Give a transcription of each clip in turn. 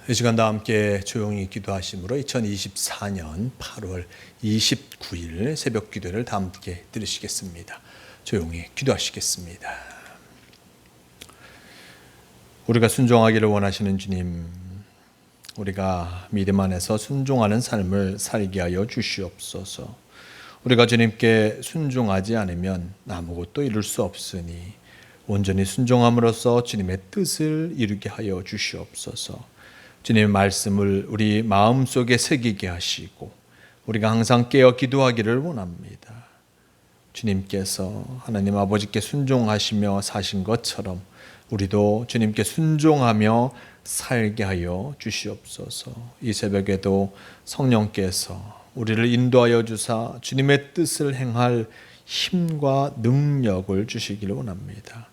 이 시간 다 함께 조용히 기도하심으로 2024년 8월 29일 새벽 기도를 다 함께 들으시겠습니다. 조용히 기도하시겠습니다. 우리가 순종하기를 원하시는 주님, 우리가 믿음 안에서 순종하는 삶을 살게 하여 주시옵소서. 우리가 주님께 순종하지 않으면 아무것도 이룰 수 없으니 온전히 순종함으로써 주님의 뜻을 이루게 하여 주시옵소서. 주님의 말씀을 우리 마음속에 새기게 하시고 우리가 항상 깨어 기도하기를 원합니다. 주님께서 하나님 아버지께 순종하시며 사신 것처럼 우리도 주님께 순종하며 살게 하여 주시옵소서. 이 새벽에도 성령께서 우리를 인도하여 주사 주님의 뜻을 행할 힘과 능력을 주시기를 원합니다.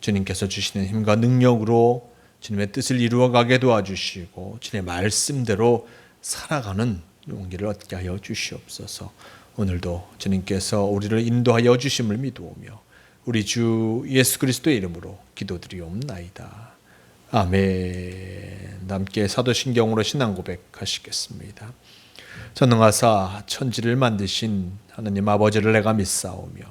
주님께서 주시는 힘과 능력으로 주님의 뜻을 이루어가게 도와주시고 주님의 말씀대로 살아가는 용기를 얻게 하여 주시옵소서. 오늘도 주님께서 우리를 인도하여 주심을 믿으며 우리 주 예수 그리스도의 이름으로 기도드리옵나이다. 아멘. 함께 사도신경으로 신앙 고백하시겠습니다. 전능하사 천지를 만드신 하나님 아버지를 내가 믿사오며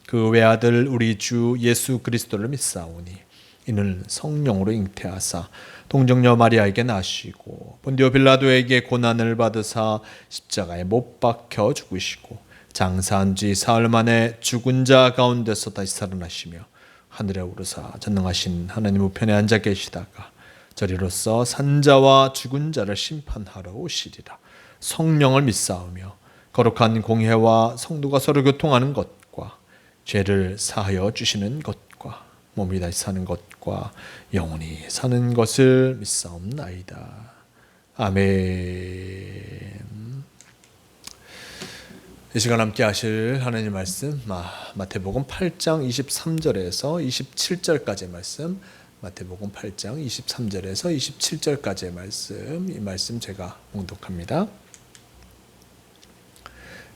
그 외아들 우리 주 예수 그리스도를 믿사오니 이는 성령으로 잉태하사 동정녀 마리아에게 나시고 본디오 빌라도에게 고난을 받으사 십자가에 못 박혀 죽으시고 장사한 지 사흘 만에 죽은 자 가운데서 다시 살아나시며 하늘에 오르사 전능하신 하나님 우편에 앉아 계시다가 저리로서 산자와 죽은 자를 심판하러 오시리라. 성령을 믿사오며 거룩한 공회와 성도가 서로 교통하는 것과 죄를 사하여 주시는 것과 몸이 다시 사는 것과 영원히 사는 것을 믿사옵나이다. 아멘. 이 시간 함께 하실 하나님 말씀 마태복음 8장 23절에서 27절까지의 말씀, 마태복음 8장 23절에서 27절까지의 말씀, 이 말씀 제가 봉독합니다.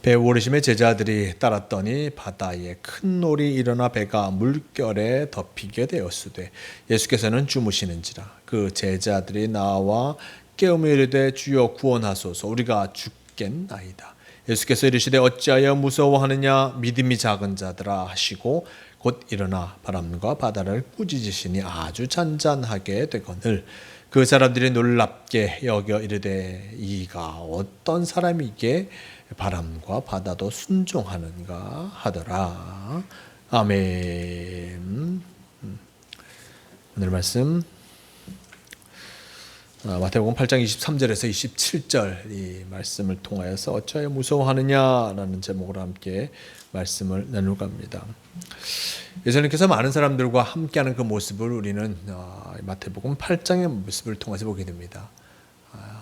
배 오르심의 제자들이 따랐더니 바다에 큰 놀이 일어나 배가 물결에 덮이게 되었으되 예수께서는 주무시는지라. 그 제자들이 나와 깨우며 이르되 주여 구원하소서, 우리가 죽겠나이다. 예수께서 이르시되 어찌하여 무서워하느냐, 믿음이 작은 자들아 하시고 곧 일어나 바람과 바다를 꾸짖으시니 아주 잔잔하게 되거늘 그 사람들이 놀랍게 여겨 이르되 이가 어떤 사람이기에 바람과 바다도 순종하는가 하더라. 아멘. 오늘 말씀 마태복음 8장 23절에서 27절 이 말씀을 통하여서 어찌하여 무서워하느냐라는 제목으로 함께 말씀을 나누고 합니다. 예수님께서 많은 사람들과 함께하는 그 모습을 우리는 마태복음 8장의 모습을 통해서 보게 됩니다.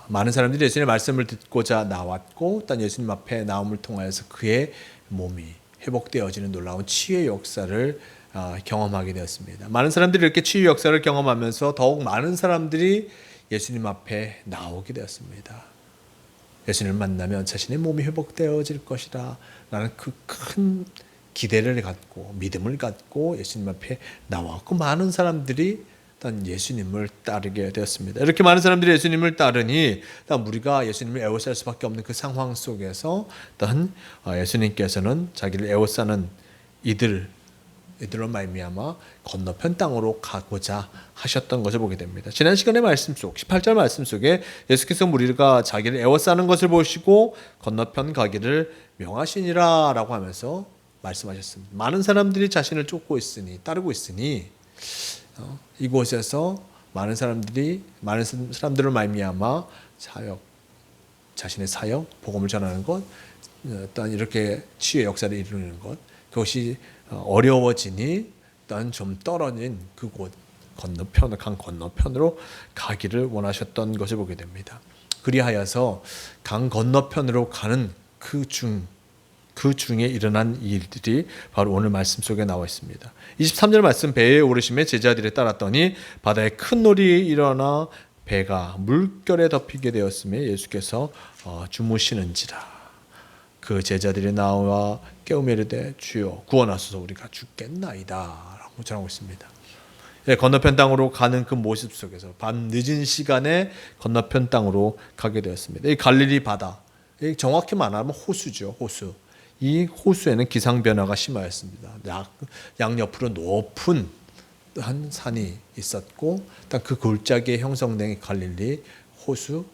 많은 사람들이 예수님의 말씀을 듣고자 나왔고 또 예수님 앞에 나옴을 통하여서 그의 몸이 회복되어지는 놀라운 치유의 역사를 경험하게 되었습니다. 많은 사람들이 이렇게 치유 역사를 경험하면서 더욱 많은 사람들이 예수님 앞에 나오게 되었습니다. 예수님을 만나면 자신의 몸이 회복되어질 것이다 라는 그 큰 기대를 갖고 믿음을 갖고 예수님 앞에 나왔고 많은 사람들이 일단 예수님을 따르게 되었습니다. 이렇게 많은 사람들이 예수님을 따르니 일단 우리가 예수님을 애워쌀 수밖에 없는 그 상황 속에서 일단 예수님께서는 자기를 애워싸는 이들로 말미암아 건너편 땅으로 가고자 하셨던 것을 보게 됩니다. 지난 시간의 말씀 속 18절 말씀 속에 예수께서 우리가 자기를 애워싸는 것을 보시고 건너편 가기를 명하시니라 라고 하면서 말씀하셨습니다. 많은 사람들이 자신을 쫓고 있으니 따르고 있으니 이곳에서 많은 사람들을 말미암아 자신의 사역, 복음을 전하는 것, 일단 이렇게 치유의 역사를 이루는 것, 그것이 어려워지니 일단 좀 떨어진 그곳 강 건너편으로 가기를 원하셨던 것을 보게 됩니다. 그리하여서 강 건너편으로 가는 그 중에 일어난 일들이 바로 오늘 말씀 속에 나와 있습니다. 23절 말씀, 배에 오르심에 제자들이 따랐더니 바다에 큰 놀이 일어나 배가 물결에 덮이게 되었으며 예수께서 주무시는지라. 그 제자들이 나와 깨우며 이르되 주여 구원하소서, 우리가 죽겠나이다 라고 전하고 있습니다. 건너편 땅으로 가는 그 모습 속에서 밤 늦은 시간에 건너편 땅으로 가게 되었습니다. 이 갈릴리 바다, 정확히 말하면 호수죠. 호수. 이 호수에는 기상 변화가 심하였습니다. 양옆으로 높은 한 산이 있었고, 그 골짜기에 형성된 갈릴리 호수,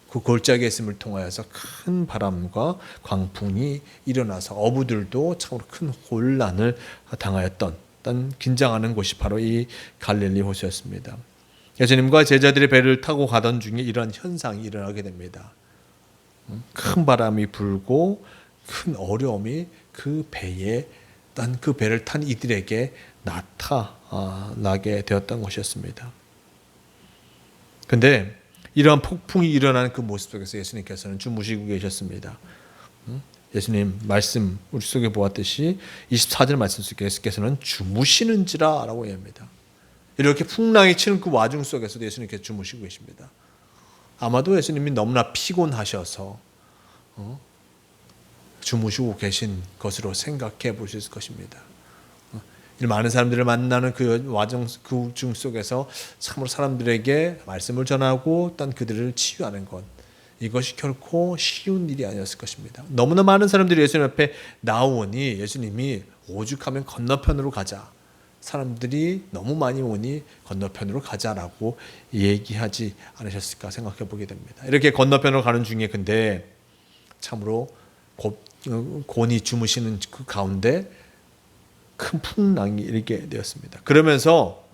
그 골짜기에 있음을 통하여서 큰 바람과 광풍이 일어나서 어부들도 참으로 큰 혼란을 당하였던 긴장하는 곳이 바로 이 갈릴리 호수였습니다. 예수님과 제자들이 배를 타고 가던 중에 이런 현상이 일어나게 됩니다. 큰 바람이 불고 큰 어려움이 그 배에 그 배를 탄 이들에게 나타나게 되었던 것이었습니다. 근데 이러한 폭풍이 일어나는 그 모습 속에서 예수님께서는 주무시고 계셨습니다. 예수님 말씀 우리 속에 보았듯이 24절 말씀 속에 예수께서는 주무시는지라 라고 얘기합니다. 이렇게 풍랑이 치는 그 와중 속에서도 예수님께서 주무시고 계십니다. 아마도 예수님이 너무나 피곤하셔서 주무시고 계신 것으로 생각해 볼 수 있을 것입니다. 많은 사람들을 만나는 그 와중 그 중 속에서 참으로 사람들에게 말씀을 전하고 또 그들을 치유하는 것, 이것이 결코 쉬운 일이 아니었을 것입니다. 너무나 많은 사람들이 예수님 앞에 나오니 예수님이 오죽하면 건너편으로 가자, 사람들이 너무 많이 오니 건너편으로 가자라고 얘기하지 않으셨을까 생각해 보게 됩니다. 이렇게 건너편으로 가는 중에 근데 참으로 곤히 주무시는 그 가운데 큰 풍랑이 일게 되었습니다. 그러면서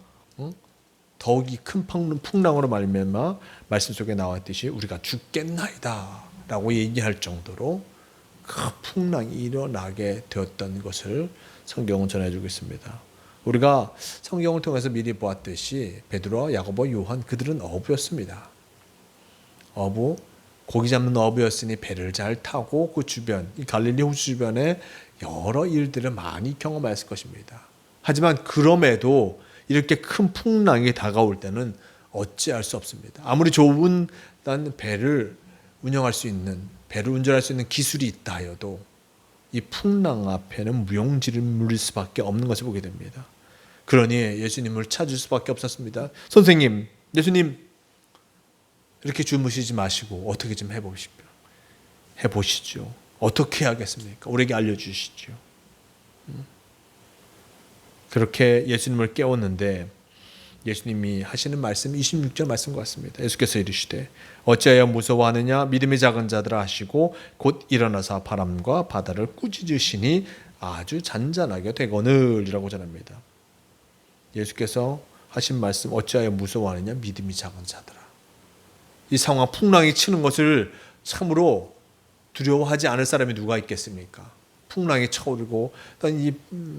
더욱이 큰 풍랑으로 말미암아 말씀 속에 나왔듯이 우리가 죽겠나이다 라고 얘기할 정도로 큰 풍랑이 일어나게 되었던 것을 성경은 전해주고 있습니다. 우리가 성경을 통해서 미리 보았듯이 베드로와 야고보, 요한 그들은 어부였습니다. 고기 잡는 어부였으니 배를 잘 타고 그 주변, 이 갈릴리 호수 주변에 여러 일들을 많이 경험했을 것입니다. 하지만 그럼에도 이렇게 큰 풍랑이 다가올 때는 어찌할 수 없습니다. 아무리 좋은 배를 운영할 수 있는, 배를 운전할 수 있는 기술이 있다 하여도 이 풍랑 앞에는 무용지물일 수밖에 없는 것을 보게 됩니다. 그러니 예수님을 찾을 수밖에 없었습니다. 선생님, 예수님 이렇게 주무시지 마시고 어떻게 좀 해보시죠. 어떻게 해야겠습니까? 우리에게 알려주시죠. 그렇게 예수님을 깨웠는데 예수님이 하시는 말씀 26절 말씀 같습니다. 예수께서 이르시되 어찌하여 무서워하느냐 믿음이 작은 자들아 하시고 곧 일어나사 바람과 바다를 꾸짖으시니 아주 잔잔하게 되거늘이라고 전합니다. 예수께서 하신 말씀 어찌하여 무서워하느냐 믿음이 작은 자들아. 이 상황 풍랑이 치는 것을 참으로 두려워하지 않을 사람이 누가 있겠습니까? 풍랑이 쳐오르고 이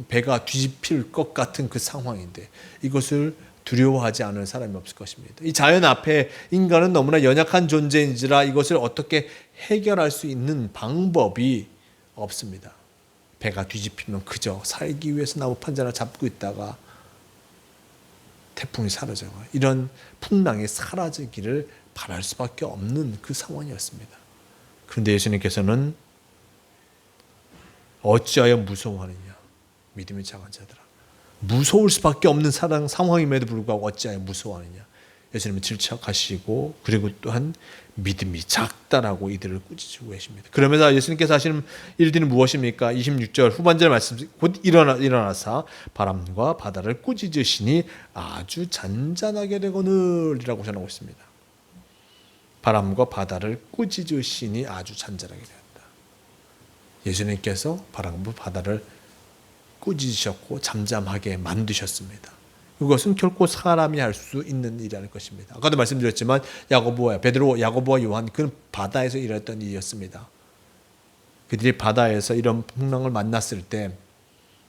배가 뒤집힐 것 같은 그 상황인데 이것을 두려워하지 않을 사람이 없을 것입니다. 이 자연 앞에 인간은 너무나 연약한 존재인지라 이것을 어떻게 해결할 수 있는 방법이 없습니다. 배가 뒤집히면 그저 살기 위해서 나무판자 하나 잡고 있다가 태풍이 사라져가 이런 풍랑이 사라지기를 바랄 수밖에 없는 그 상황이었습니다. 그런데 예수님께서는 어찌하여 무서워하느냐 믿음이 작은 자들아. 무서울 수밖에 없는 상황임에도 불구하고 어찌하여 무서워하느냐. 예수님은 질책하시고 그리고 또한 믿음이 작다라고 이들을 꾸짖고 계십니다. 그러면서 예수님께서 하시는 일들이 무엇입니까? 26절 후반절 말씀 곧 일어나사 바람과 바다를 꾸짖으시니 아주 잔잔하게 되거늘이라고 전하고 있습니다. 바람과 바다를 꾸짖으시니 아주 잔잔하게 되었다. 예수님께서 바람과 바다를 꾸짖으셨고 잠잠하게 만드셨습니다. 그것은 결코 사람이 할 수 있는 일이라는 것입니다. 아까도 말씀드렸지만 베드로, 야고보와 요한 그는 바다에서 일했던 일이었습니다. 그들이 바다에서 이런 풍랑을 만났을 때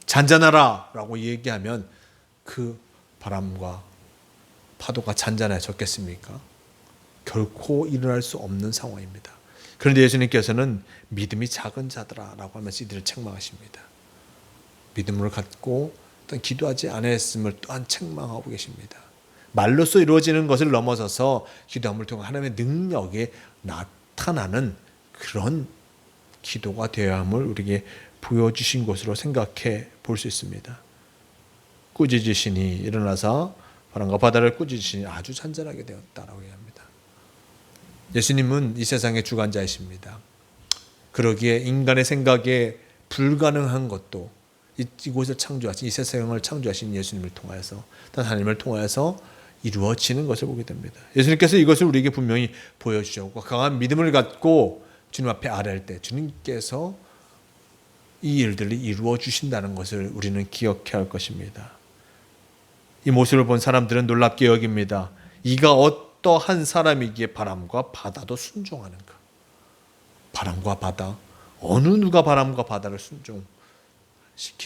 잔잔하라 라고 얘기하면 그 바람과 파도가 잔잔해졌겠습니까? 결코 일어날 수 없는 상황입니다. 그런데 예수님께서는 믿음이 작은 자들아라고 하면서 이들을 책망하십니다. 믿음을 갖고 또한 기도하지 않았음을 또한 책망하고 계십니다. 말로써 이루어지는 것을 넘어서서 기도함을 통해 하나님의 능력에 나타나는 그런 기도가 되어야 함을 우리에게 보여주신 것으로 생각해 볼 수 있습니다. 꾸짖으시니 일어나서 바람과 바다를 꾸짖으시니 아주 잔잔하게 되었다라고 얘기합니다. 예수님은 이 세상의 주관자이십니다. 그러기에 인간의 생각에 불가능한 것도 이곳을 창조하신, 이 세상을 창조하신 예수님을 통하여서, 단 하나님을 통하여서 이루어지는 것을 보게 됩니다. 예수님께서 이것을 우리에게 분명히 보여주셨고 강한 믿음을 갖고 주님 앞에 아뢰할 때 주님께서 이 일들을 이루어 주신다는 것을 우리는 기억해야 할 것입니다. 이 모습을 본 사람들은 놀랍게 여깁니다. 이가 어떠한 사람이기에 바람과 바다도 순종하는가? 바람과 바다, 어느 누가 바람과 바다를 순종시킬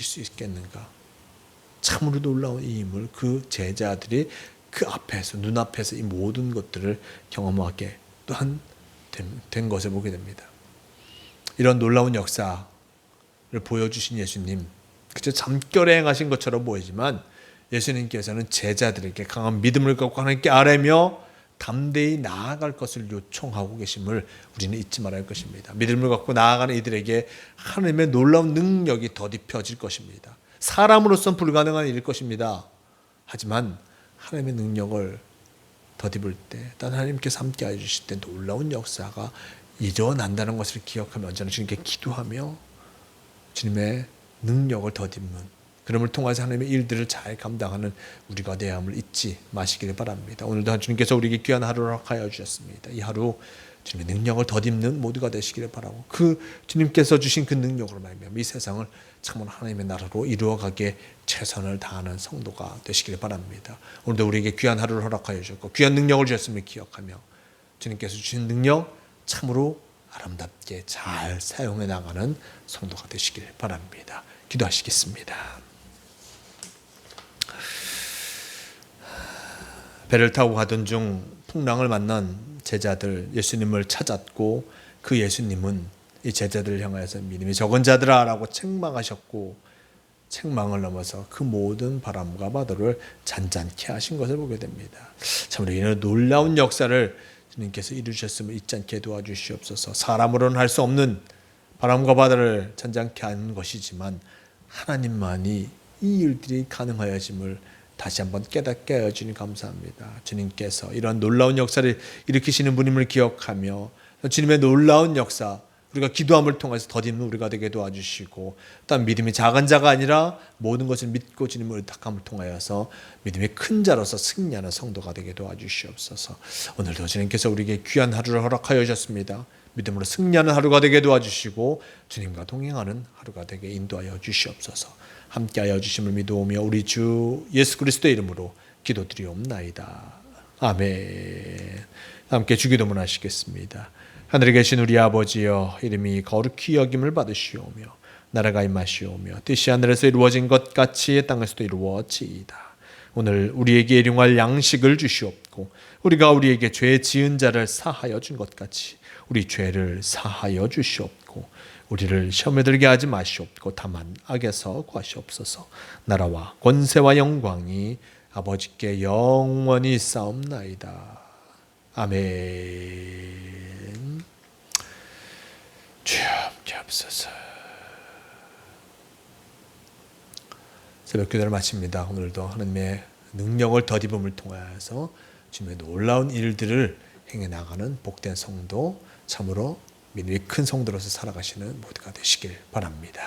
수 있겠는가? 참으로 놀라운 이 힘을 그 제자들이 그 앞에서, 눈앞에서 이 모든 것들을 경험하게 또한 된 것을 보게 됩니다. 이런 놀라운 역사를 보여주신 예수님, 그저 잠결에 행하신 것처럼 보이지만 예수님께서는 제자들에게 강한 믿음을 갖고 하나님께 아뢰며 담대히 나아갈 것을 요청하고 계심을 우리는 잊지 말아야 할 것입니다. 믿음을 갖고 나아가는 이들에게 하나님의 놀라운 능력이 더딥혀질 것입니다. 사람으로서는 불가능한 일일 것입니다. 하지만 하나님의 능력을 더딥을 때, 단 하나님께서 함께 해주실 때 놀라운 역사가 일어난다는 것을 기억하며 언제나 주님께 기도하며 주님의 능력을 더딥는, 그럼을 통해서 하나님의 일들을 잘 감당하는 우리가 되어야 함을 잊지 마시기를 바랍니다. 오늘도 주님께서 우리에게 귀한 하루를 허락하여 주셨습니다. 이 하루 주님의 능력을 더딥는 모두가 되시기를 바라고, 그 주님께서 주신 그 능력으로 말미암아 이 세상을 참으로 하나님의 나라로 이루어가기에 최선을 다하는 성도가 되시기를 바랍니다. 오늘도 우리에게 귀한 하루를 허락하여 주셨고 귀한 능력을 주셨음을 기억하며 주님께서 주신 능력 참으로 아름답게 잘 사용해 나가는 성도가 되시길 바랍니다. 기도하시겠습니다. 배를 타고 가던 중 풍랑을 만난 제자들, 예수님을 찾았고 그 예수님은 이 제자들을 향하여서 믿음이 적은 자들아 라고 책망하셨고 책망을 넘어서 그 모든 바람과 바다를 잔잔케 하신 것을 보게 됩니다. 참으로 이런 놀라운 역사를 주님께서 이루셨음을 잊지 않게 도와주시옵소서. 사람으로는 할 수 없는 바람과 바다를 잔잔케 하는 것이지만 하나님만이 이 일들이 가능하여짐을 다시 한번 깨닫게 하여 주님 감사합니다. 주님께서 이러한 놀라운 역사를 일으키시는 분임을 기억하며 주님의 놀라운 역사, 우리가 기도함을 통해서 더딥는 우리가 되게 도와주시고, 또한 믿음이 작은 자가 아니라 모든 것을 믿고 주님을 의탁함을 통하여서 믿음이 큰 자로서 승리하는 성도가 되게 도와주시옵소서. 오늘도 주님께서 우리에게 귀한 하루를 허락하여 주셨습니다. 믿음으로 승리하는 하루가 되게 도와주시고 주님과 동행하는 하루가 되게 인도하여 주시옵소서. 함께하여 주심을 믿어오며 우리 주 예수 그리스도의 이름으로 기도드리옵나이다. 아멘. 함께 주기도문 하시겠습니다. 하늘에 계신 우리 아버지여, 이름이 거룩히 여김을 받으시오며 나라가 임하시오며 뜻이 하늘에서 이루어진 것 같이 땅에서도 이루어지이다. 오늘 우리에게 일용할 양식을 주시옵고 우리가 우리에게 죄 지은 자를 사하여 준 것 같이 우리 죄를 사하여 주시옵고 우리를 시험에 들게 하지 마시옵고 다만 악에서 구하시옵소서. 나라와 권세와 영광이 아버지께 영원히 싸움나이다. 아멘. 주여 함께 하옵소서. 새벽 기도를 마칩니다. 오늘도 하나님의 능력을 더딥음을 통하여서 주님의 놀라운 일들을 행해 나가는 복된 성도, 참으로 믿음이 큰 성도로서 살아가시는 모두가 되시길 바랍니다.